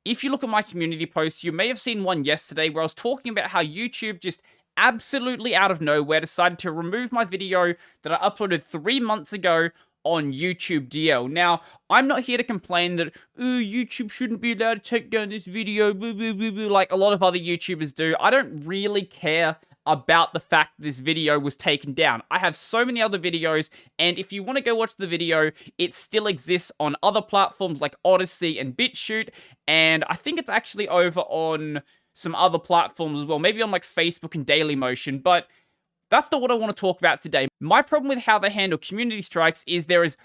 if you look at my community posts, you may have seen one yesterday where I was talking about how YouTube just absolutely out of nowhere decided to remove my video that I uploaded 3 months ago on YouTube DL. Now, I'm not here to complain that, YouTube shouldn't be allowed to take down this video, blah, blah, blah, blah, like a lot of other YouTubers do. I don't really care about the fact this video was taken down. I have so many other videos, and if you want to go watch the video, it still exists on other platforms like Odysee and BitChute, and I think it's actually over on some other platforms as well, maybe on like Facebook and Dailymotion, but that's not what I want to talk about today. My problem with how they handle community strikes is there is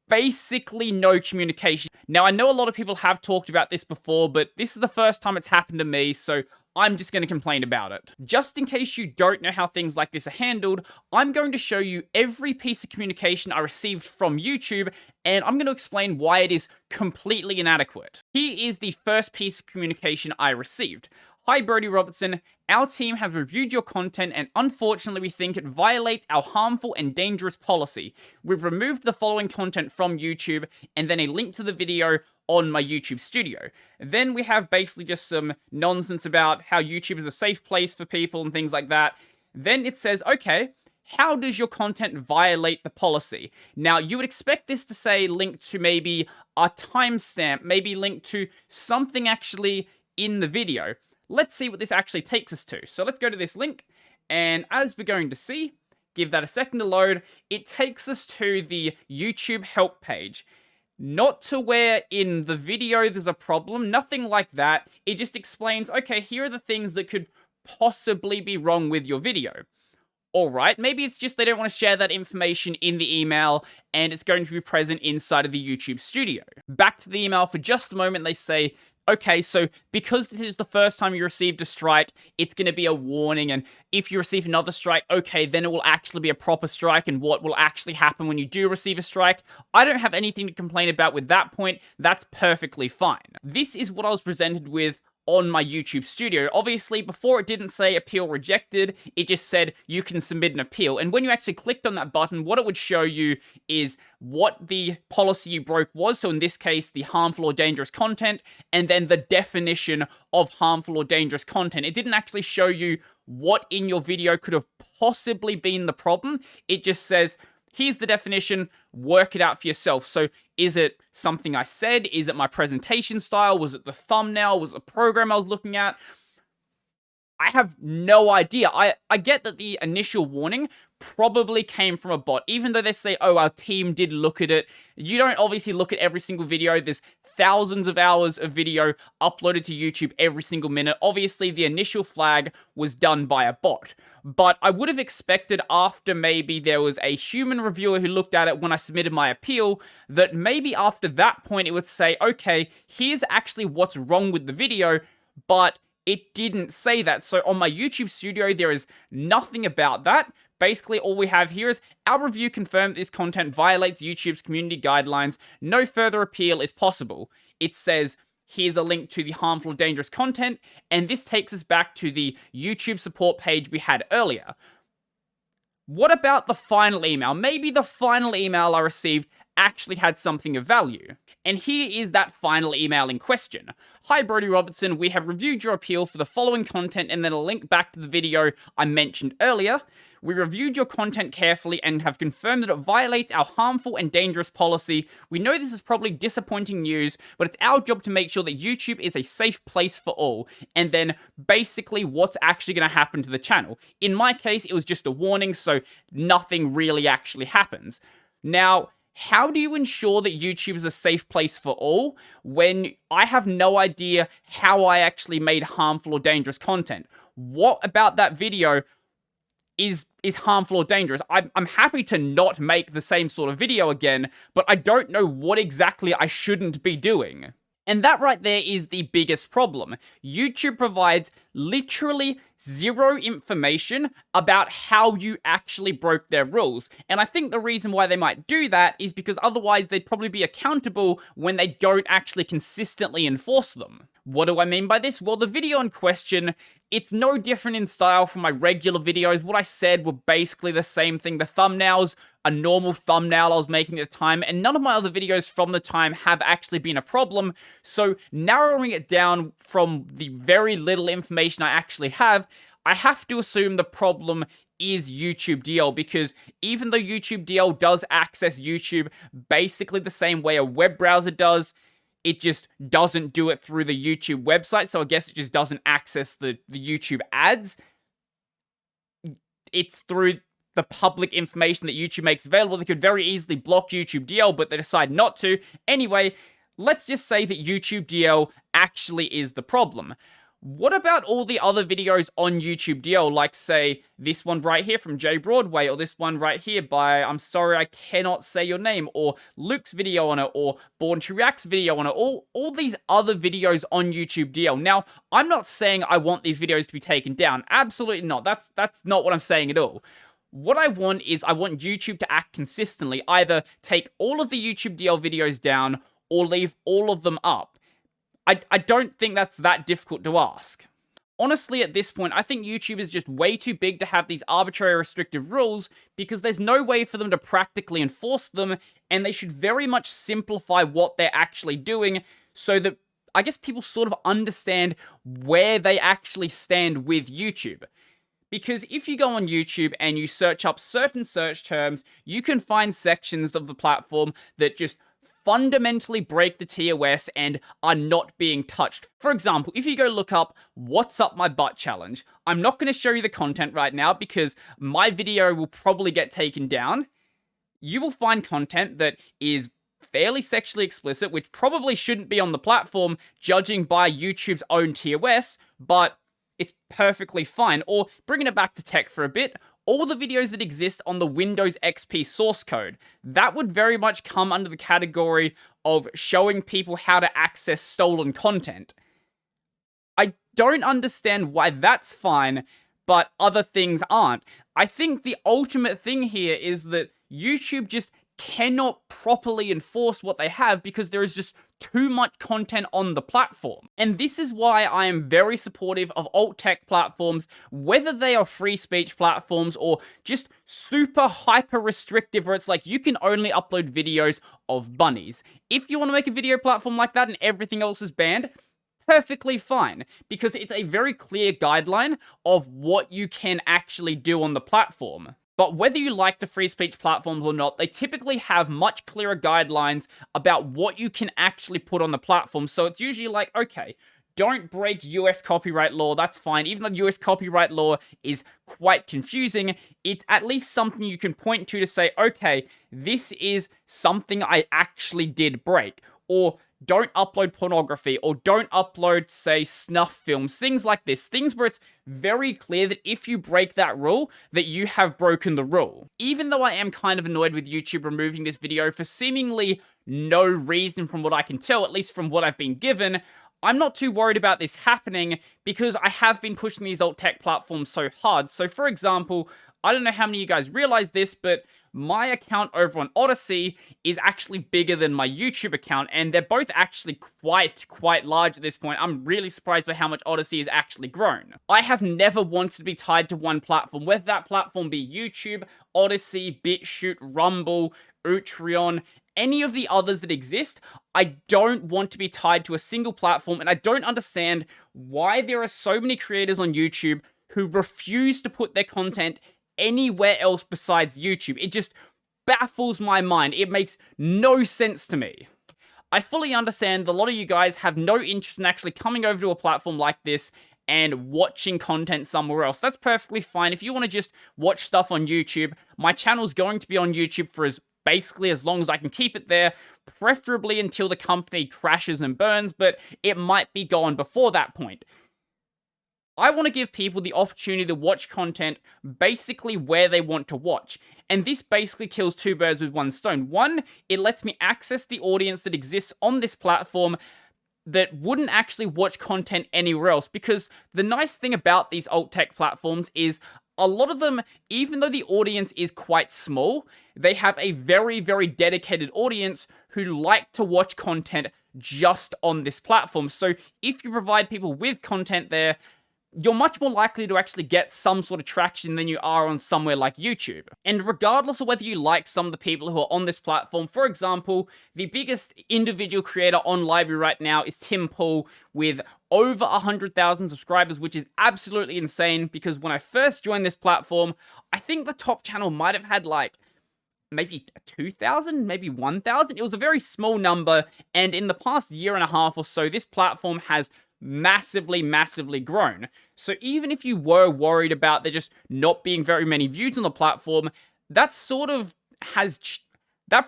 basically no communication. Now, I know a lot of people have talked about this before, but this is the first time it's happened to me, so I'm just going to complain about it. Just in case you don't know how things like this are handled, I'm going to show you every piece of communication I received from YouTube, and I'm going to explain why it is completely inadequate. Here is the first piece of communication I received. Hi Brodie Robertson, our team have reviewed your content and unfortunately we think it violates our harmful and dangerous policy. We've removed the following content from YouTube and then a link to the video on my YouTube Studio. Then we have basically just some nonsense about how YouTube is a safe place for people and things like that. Then it says, okay, how does your content violate the policy? Now, you would expect this to say link to maybe a timestamp, maybe link to something actually in the video. Let's see what this actually takes us to. So let's go to this link, and as we're going to see, give that a second to load, it takes us to the YouTube help page. Not to where in the video there's a problem, nothing like that. It just explains, okay, here are the things that could possibly be wrong with your video. Alright, maybe it's just they don't want to share that information in the email, and it's going to be present inside of the YouTube Studio. Back to the email for just a moment, they say, okay, so because this is the first time you received a strike, it's going to be a warning, and if you receive another strike, okay, then it will actually be a proper strike, and what will actually happen when you do receive a strike. I don't have anything to complain about with that point. That's perfectly fine. This is what I was presented with on my YouTube Studio. Obviously, before it didn't say appeal rejected, it just said you can submit an appeal. And when you actually clicked on that button, what it would show you is what the policy you broke was. So in this case, the harmful or dangerous content, and then the definition of harmful or dangerous content. It didn't actually show you what in your video could have possibly been the problem. It just says, here's the definition, work it out for yourself. So is it something I said? Is it my presentation style? Was it the thumbnail? Was it the program I was looking at? I have no idea. I get that the initial warning probably came from a bot, even though they say, oh, our team did look at it. You don't obviously look at every single video. There's thousands of hours of video uploaded to YouTube every single minute. Obviously, the initial flag was done by a bot. But I would have expected after maybe there was a human reviewer who looked at it when I submitted my appeal, that maybe after that point it would say, okay, here's actually what's wrong with the video, but it didn't say that. So on my YouTube Studio, there is nothing about that. Basically, all we have here is, our review confirmed this content violates YouTube's community guidelines. No further appeal is possible. It says, here's a link to the harmful, dangerous content, and this takes us back to the YouTube support page we had earlier. What about the final email? Maybe the final email I received actually had something of value. And here is that final email in question. Hi Brodie Robertson, we have reviewed your appeal for the following content, and then a link back to the video I mentioned earlier. We reviewed your content carefully and have confirmed that it violates our harmful and dangerous policy. We know this is probably disappointing news, but it's our job to make sure that YouTube is a safe place for all. And then basically what's actually going to happen to the channel. In my case, it was just a warning, so nothing really actually happens. Now, how do you ensure that YouTube is a safe place for all when I have no idea how I actually made harmful or dangerous content? What about that video is harmful or dangerous? I'm happy to not make the same sort of video again, but I don't know what exactly I shouldn't be doing. And that right there is the biggest problem. YouTube provides literally zero information about how you actually broke their rules. And I think the reason why they might do that is because otherwise they'd probably be accountable when they don't actually consistently enforce them. What do I mean by this? Well, the video in question, it's no different in style from my regular videos. What I said were basically the same thing. The thumbnails a normal thumbnail I was making at the time, and none of my other videos from the time have actually been a problem. So narrowing it down from the very little information I actually have, I have to assume the problem is YouTube DL, because even though YouTube DL does access YouTube basically the same way a web browser does, it just doesn't do it through the YouTube website, so I guess it just doesn't access the YouTube ads. It's through the public information that YouTube makes available. They could very easily block YouTube DL, but they decide not to. Anyway, let's just say that YouTube DL actually is the problem. What about all the other videos on YouTube DL, like, say, this one right here from Jay Broadway, or this one right here by, I'm sorry, I cannot say your name, or Luke's video on it, or Born to React's video on it, all these other videos on YouTube DL. Now, I'm not saying I want these videos to be taken down. Absolutely not. That's not what I'm saying at all. What I want is I want YouTube to act consistently, either take all of the YouTube DL videos down, or leave all of them up. I don't think that's that difficult to ask. Honestly, at this point, I think YouTube is just way too big to have these arbitrary restrictive rules, because there's no way for them to practically enforce them, and they should very much simplify what they're actually doing so that, I guess, people sort of understand where they actually stand with YouTube. Because if you go on YouTube and you search up certain search terms, you can find sections of the platform that just fundamentally break the TOS and are not being touched. For example, if you go look up "What's Up My Butt Challenge," I'm not going to show you the content right now because my video will probably get taken down. You will find content that is fairly sexually explicit, which probably shouldn't be on the platform, judging by YouTube's own TOS, but it's perfectly fine. Or, bringing it back to tech for a bit, all the videos that exist on the Windows XP source code, that would very much come under the category of showing people how to access stolen content. I don't understand why that's fine, but other things aren't. I think the ultimate thing here is that YouTube just cannot properly enforce what they have because there is just too much content on the platform. And this is why I am very supportive of alt tech platforms, whether they are free speech platforms or just super hyper restrictive where it's like you can only upload videos of bunnies. If you want to make a video platform like that and everything else is banned, perfectly fine, because it's a very clear guideline of what you can actually do on the platform. But whether you like the free speech platforms or not, they typically have much clearer guidelines about what you can actually put on the platform. So it's usually like, okay, don't break US copyright law, that's fine. Even though US copyright law is quite confusing, it's at least something you can point to say, okay, this is something I actually did break. Or don't upload pornography, or don't upload, say, snuff films, things like this. Things where it's very clear that if you break that rule, that you have broken the rule. Even though I am kind of annoyed with YouTube removing this video for seemingly no reason from what I can tell, at least from what I've been given, I'm not too worried about this happening because I have been pushing these alt tech platforms so hard. So for example, I don't know how many of you guys realize this, but my account over on Odysee is actually bigger than my YouTube account, and they're both actually quite large at this point. I'm really surprised by how much Odysee has actually grown. I have never wanted to be tied to one platform, whether that platform be YouTube, Odysee, BitChute, Rumble, Utreon, any of the others that exist. I don't want to be tied to a single platform, and I don't understand why there are so many creators on YouTube who refuse to put their content anywhere else besides YouTube. It just baffles my mind. It makes no sense to me. I fully understand that a lot of you guys have no interest in actually coming over to a platform like this and watching content somewhere else. That's perfectly fine. If you want to just watch stuff on YouTube, my channel's going to be on YouTube for basically as long as I can keep it there, preferably until the company crashes and burns, but it might be gone before that point. I want to give people the opportunity to watch content basically where they want to watch. And this basically kills two birds with one stone. One, it lets me access the audience that exists on this platform that wouldn't actually watch content anywhere else. Because the nice thing about these alt tech platforms is a lot of them, even though the audience is quite small, they have a very, very dedicated audience who like to watch content just on this platform. So if you provide people with content there, you're much more likely to actually get some sort of traction than you are on somewhere like YouTube. And regardless of whether you like some of the people who are on this platform, for example, the biggest individual creator on Library right now is Tim Pool with over 100,000 subscribers, which is absolutely insane because when I first joined this platform, I think the top channel might have had like maybe 2,000, maybe 1,000. It was a very small number, and in the past year and a half or so, this platform has massively grown. So even if you were worried about there just not being very many views on the platform, that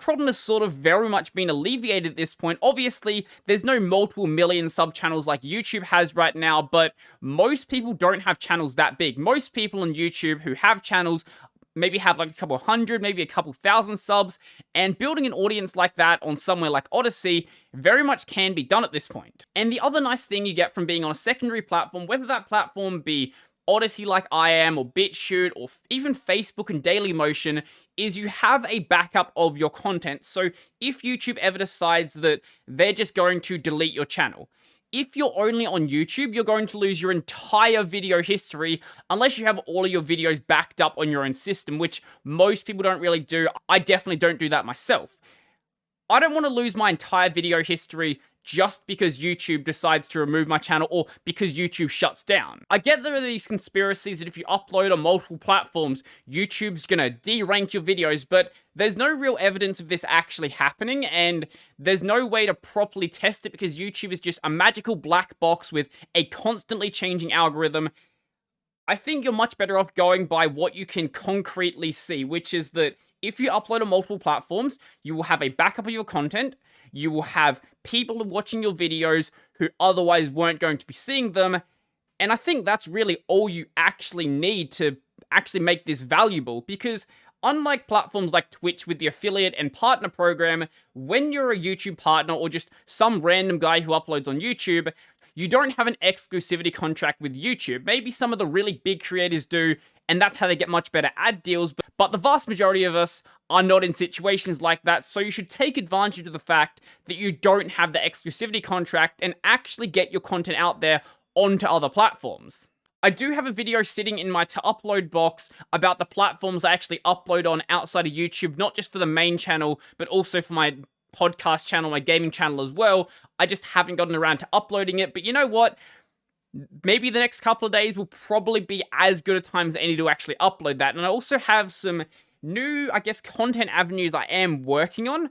problem has sort of very much been alleviated at this point. Obviously, there's no multiple million sub channels like YouTube has right now, but most people don't have channels that big. Most people on YouTube who have channels maybe have like a couple hundred, maybe a couple thousand subs, and building an audience like that on somewhere like Odysee very much can be done at this point. And the other nice thing you get from being on a secondary platform, whether that platform be Odysee like I am, or BitChute, or even Facebook and Dailymotion, is you have a backup of your content. So if YouTube ever decides that they're just going to delete your channel, if you're only on YouTube, you're going to lose your entire video history unless you have all of your videos backed up on your own system, which most people don't really do. I definitely don't do that myself. I don't want to lose my entire video history just because YouTube decides to remove my channel or because YouTube shuts down. I get there are these conspiracies that if you upload on multiple platforms, YouTube's gonna de-rank your videos, but there's no real evidence of this actually happening, and there's no way to properly test it because YouTube is just a magical black box with a constantly changing algorithm. I think you're much better off going by what you can concretely see, which is that if you upload on multiple platforms, you will have a backup of your content, you will have people watching your videos who otherwise weren't going to be seeing them, and I think that's really all you actually need to actually make this valuable, because unlike platforms like Twitch with the affiliate and partner program, when you're a YouTube partner or just some random guy who uploads on YouTube, you don't have an exclusivity contract with YouTube. Maybe some of the really big creators do, and that's how they get much better ad deals, but the vast majority of us are not in situations like that, so you should take advantage of the fact that you don't have the exclusivity contract and actually get your content out there onto other platforms. I do have a video sitting in my to upload box about the platforms I actually upload on outside of YouTube, not just for the main channel, but also for my podcast channel, my gaming channel as well. I just haven't gotten around to uploading it, but you know what? Maybe the next couple of days will probably be as good a time as any to actually upload that. And I also have some new, I guess, content avenues I am working on.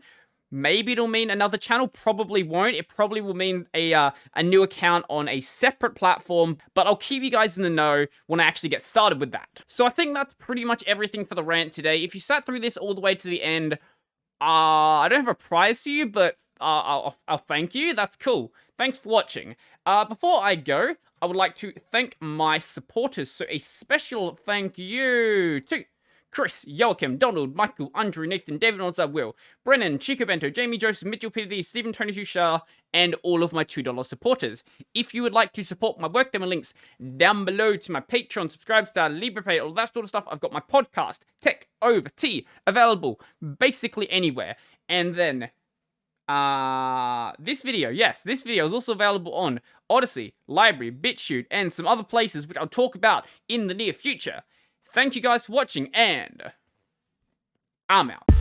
Maybe it'll mean another channel, probably won't. It probably will mean a new account on a separate platform, but I'll keep you guys in the know when I actually get started with that. So I think that's pretty much everything for the rant today. If you sat through this all the way to the end, I don't have a prize for you, but I'll thank you. That's cool. Thanks for watching. Before I go, I would like to thank my supporters. So a special thank you to Chris, Joachim, Donald, Michael, Andrew, Nathan, David, Onza, Will, Brennan, Chico Bento, Jamie, Joseph, Mitchell, Peter D, Stephen, Tony Tushar, and all of my $2 supporters. If you would like to support my work, there are links down below to my Patreon, Subscribestar, LibrePay, all that sort of stuff. I've got my podcast, Tech Over Tea, available basically anywhere. And then this video is also available on Odysee, Library, BitChute, and some other places which I'll talk about in the near future. Thank you guys for watching, and I'm out.